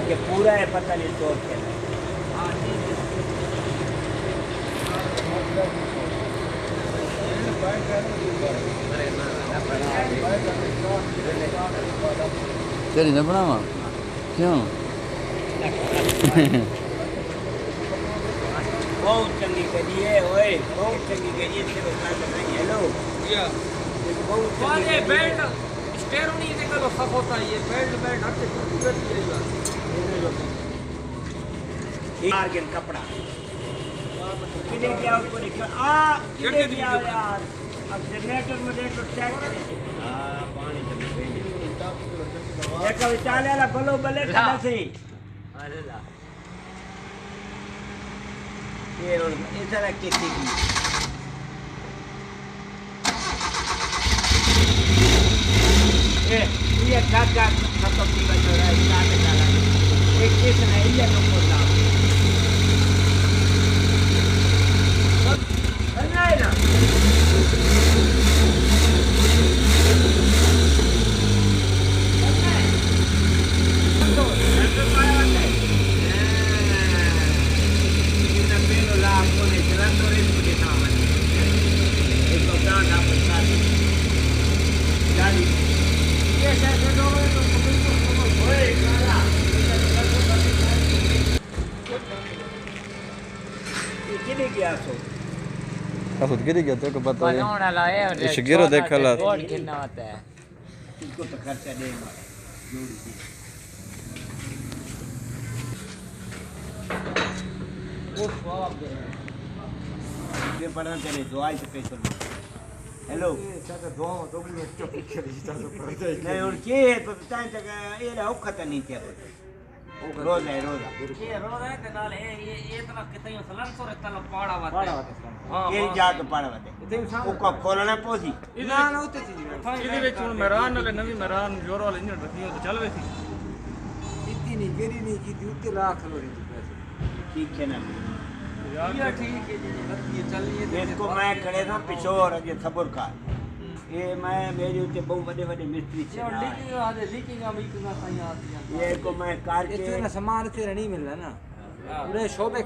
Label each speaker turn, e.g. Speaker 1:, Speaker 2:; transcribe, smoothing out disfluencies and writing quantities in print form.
Speaker 1: आगे पूरा है पता नहीं तोड़ के
Speaker 2: तेरी ना बनावा क्यों
Speaker 1: बहुत चंगी करी है ओए बहुत चंगी करी है तेरे साथ नहीं हेलो
Speaker 3: या
Speaker 1: बहुत
Speaker 3: वाले बेल्ट स्टेरो नहीं देखा लो सब होता है ये बेल्ट बेल्ट हट से टूट गई है
Speaker 1: ये आर्गन कपड़ा किने क्या ऊपर आ किने क्या यार अब जनरेटर में देखो चेक करें हां पानी जम गई एक विचार वाला बोलो बले कदा से अरे ला ये और इस तरह की थी ये काका खत्म की बचा रहा है काटे डाला एक केस नहीं है नो बोला नहीं ना
Speaker 2: खुद गिर गया तेरे को पता है
Speaker 3: बनाना लाए और
Speaker 2: इस गिरो देखा ला
Speaker 3: बोर्ड कितना होता है
Speaker 1: इसको तो खर्चा देगा जोड़ी सी वो स्वाब दे ये पढ़ना चले दुआ से पैसे हेलो
Speaker 4: चाचा दुआ तो भी चुप कर जीता तो पड़ जाए
Speaker 1: नहीं और के तो टाइम तक ये ला औखत नहीं थे रोज है
Speaker 3: ये रोज है ते नाल ये इतना कितने सलन सो रखता लो पाड़ा वाते हां
Speaker 1: ये जाके पाड़ा वाते को खोलना पोसी
Speaker 4: ना ना उते थी
Speaker 3: ਇਹਦੇ ਵਿੱਚ ਹੁਣ ਮਹਿਰਾਨ ਨਾਲ ਨਵੀਂ ਮਹਿਰਾਨ ਜੋਰ ਵਾਲੀ ਇੰਜਣ ਰੱਖੀ ਉਹ ਚੱਲ ਵੇ ਸੀ
Speaker 4: इतनी नहीं गेरी नहीं की उते लाख लो रही पैसे
Speaker 1: ठीक है ना
Speaker 3: ये ठीक है जी ये चल ये
Speaker 1: इसको मैं खड़े था पिछोर अगे सबुर का ये मैं मेरी उते बहुत बड़े बड़े मिस्त्री
Speaker 3: ये लीकिंग आदे लीकिंग अभी कितना सही आती है
Speaker 1: ये को मैं कार के
Speaker 4: इतना सामान से नहीं मिल रहा ना पूरे शोबे